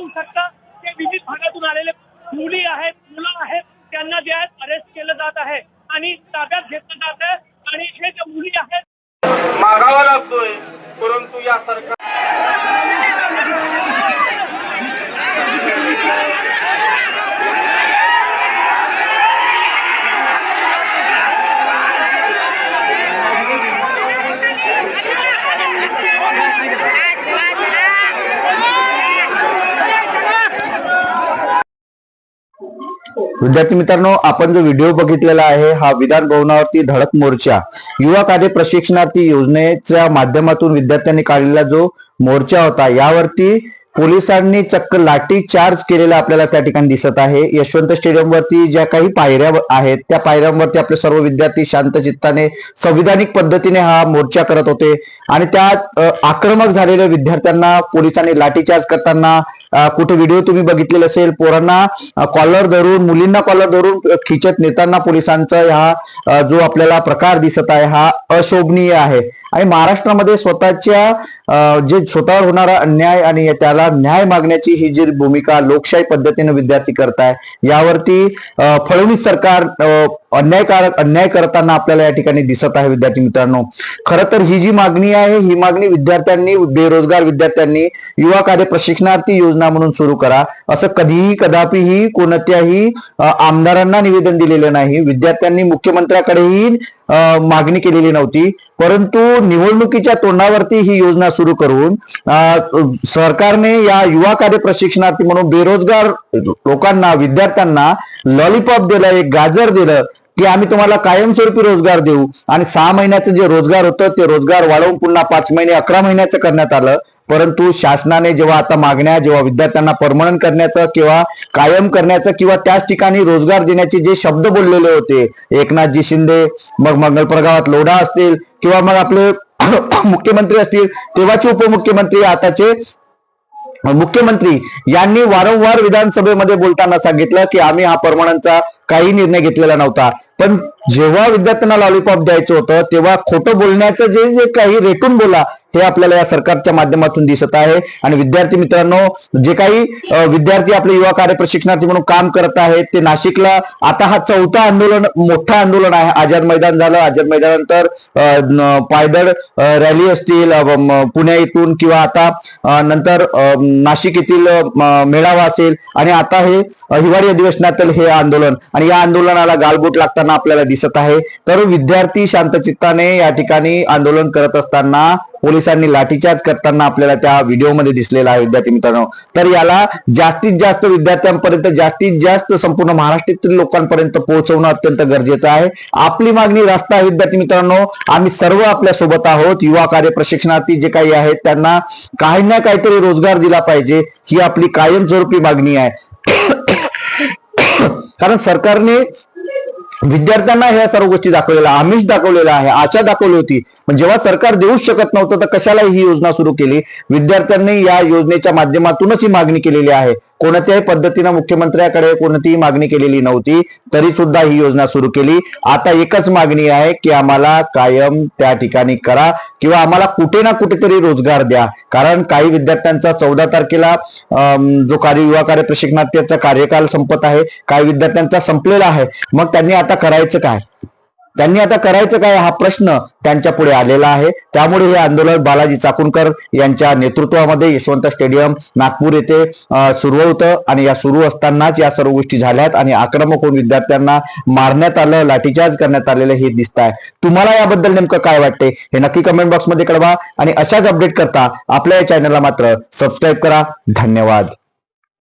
पाहू शकता ते विविध भागातून आलेले मुली आहेत, मुलं आहेत, त्यांना जे आहेत अरेस्ट केलं जात आहे आणि ताब्यात घेतलं जात आहे. आणि हे जे मुली आहेत मागावा लागतोय, परंतु या सरकार विद्यार्थी मित्रांनो, आपण जो व्हिडिओ बघितलेला आहे हा विधान भवनावरती धडक मोर्चा युवा कार्य प्रशिक्षणार्थी योजनेच्या माध्यमातून विद्यार्थ्यांनी काढलेला जो मोर्चा होता, यावरती पोलिसांनी चक्क लाठी चार्ज केलेला आपल्याला त्या ठिकाणी दिसत आहे. यशवंत स्टेडियम वरती ज्या काही पायऱ्या आहेत त्या पायऱ्यांवरती आपले सर्व विद्यार्थी शांत चित्ताने संविधानिक पद्धतीने हा मोर्चा करत होते आणि त्यात आक्रमक झालेल्या विद्यार्थ्यांना पोलिसांनी लाठीचार्ज करताना कुठे व्हिडिओ तुम्ही बघितलेला असेल, पोरांना कॉलर धरून, मुलींना कॉलर धरून खिचत नेताना पोलिसांचा हा जो आपल्याला प्रकार दिसत आहे हा अशोभनीय आहे. आणि महाराष्ट्रामध्ये स्वतःच्या जे स्वतःवर होणारा अन्याय आणि त्याला न्याय मागण्याची ही जी भूमिका लोकशाही पद्धतीने विद्यार्थी करताय, यावरती फडणवीस सरकार अन्याय करताना आपल्याला या ठिकाणी दिसत आहे. विद्यार्थी मित्रांनो, खरं तर ही जी मागणी आहे ही मागणी विद्यार्थ्यांनी, बेरोजगार विद्यार्थ्यांनी युवा कार्य प्रशिक्षणार्थी योजना म्हणून सुरू करा असं कधीही कदापिही कोणत्याही आमदारांना निवेदन दिलेलं नाही. विद्यार्थ्यांनी मुख्यमंत्र्याकडेही मागणी केलेली नव्हती, परंतु निवडणुकीच्या तोंडावरती ही योजना सुरू करून सरकारने या युवा कार्य प्रशिक्षणार्थी म्हणून बेरोजगार लोकांना, विद्यार्थ्यांना लॉलीपॉप दिलं, एक गाजर दिलं की आम्ही तुम्हाला कायमस्वरूपी रोजगार देऊ. आणि 6 महिन्याचं जे रोजगार होतं ते रोजगार वाढवून पुन्हा 5 महिने 11 महिन्याचं करण्यात आलं. परंतु शासनाने जेव्हा आता मागण्या, जेव्हा विद्यार्थ्यांना परमनंट करण्याचं किंवा कायम करण्याचं किंवा त्याच ठिकाणी रोजगार देण्याचे जे शब्द बोललेले होते, एकनाथजी शिंदे, मग मंगळप्रगावात लोढा असतील किंवा मग आपले मुख्यमंत्री असतील, तेव्हाचे उपमुख्यमंत्री, आताचे मुख्यमंत्री यांनी वारंवार विधानसभेमध्ये बोलताना सांगितलं की आम्ही हा परमनंटचा काही निर्णय घेतलेला नव्हता. पण जेव्हा विद्यार्थ्यांना लॉलीपॉप द्यायचं होतं तेव्हा खोटं बोलण्याचं जे काही रेटून बोला हे आपल्याला या सरकारच्या माध्यमातून दिसत आहे. आणि विद्यार्थी मित्रांनो, जे काही विद्यार्थी आपले युवा कार्य प्रशिक्षणार्थी म्हणून काम करत आहेत ते नाशिकला आता हा 4था आंदोलन, मोठं आंदोलन आहे. आझाद मैदान झालं, आझाद मैदानानंतर पायदळ रॅली असतील पुणे इथून किंवा आता नंतर नाशिक येथील मेळावा असेल आणि आता हे हिवाळी अधिवेशनातील हे आंदोलन, आणि या आंदोलनाला गालबोट लागताना आपल्याला दिसत आहे. तर विद्यार्थी शांतचित्ताने या ठिकाणी आंदोलन करत असताना पोलिसांनी लाठीचार्ज करताना आपल्याला त्या व्हिडिओमध्ये दिसलेला आहे. विद्यार्थी मित्रांनो, तर याला जास्तीत जास्त विद्यार्थ्यांपर्यंत, जास्तीत जास्त संपूर्ण महाराष्ट्रातील लोकांपर्यंत पोहोचवणं अत्यंत गरजेचं आहे. आपली मागणी रास्त आहे. विद्यार्थी मित्रांनो, आम्ही सर्व आपल्या सोबत आहोत. युवा कार्य प्रशिक्षणार्थी जे काही आहेत त्यांना काही ना काहीतरी रोजगार दिला पाहिजे, ही आपली कायमस्वरूपी मागणी आहे. कारण सरकारने विद्यार्थ्यांना ह्या सर्व गोष्टी दाखवलेल्या, आमिष दाखवलेला आहे, आशा दाखवली होती. पण जेव्हा सरकार देऊच शकत नव्हतं तर कशाला ही योजना सुरू केली? विद्यार्थ्यांनी या योजनेच्या माध्यमातूनच ही मागणी केलेली आहे. कोणत्याही पद्धतीनं मुख्यमंत्र्याकडे कोणतीही मागणी केलेली नव्हती, तरी सुद्धा ही योजना सुरू केली. आता एकच मागणी आहे की आम्हाला कायम त्या ठिकाणी करा किंवा आम्हाला कुठे ना कुठेतरी रोजगार द्या. कारण काही विद्यार्थ्यांचा 14 तारखेला जो युवा कार्य प्रशिक्षणार्थीचा कार्यकाल संपत आहे, काही विद्यार्थ्यांचा संपलेला आहे. मग त्यांनी आता करायचं काय? हा प्रश्न त्यांच्या पुढे आलेला आहे. त्यामुळे हे आंदोलन बालाजी चाकूरकर यांच्या नेतृत्वामध्ये यशवंत स्टेडियम नागपूर येथे सुरू होतं आणि या सुरू असतानाच या सर्व गोष्टी झाल्यात आणि आक्रमक होऊन विद्यार्थ्यांना मारण्यात आलं, लाठीचार्ज करण्यात आलेलं हे दिसत आहे. तुम्हाला याबद्दल नेमकं काय वाटते हे नक्की कमेंट बॉक्समध्ये कळवा आणि अशाच अपडेट करता आपल्या या चॅनलला मात्र सबस्क्राईब करा. धन्यवाद.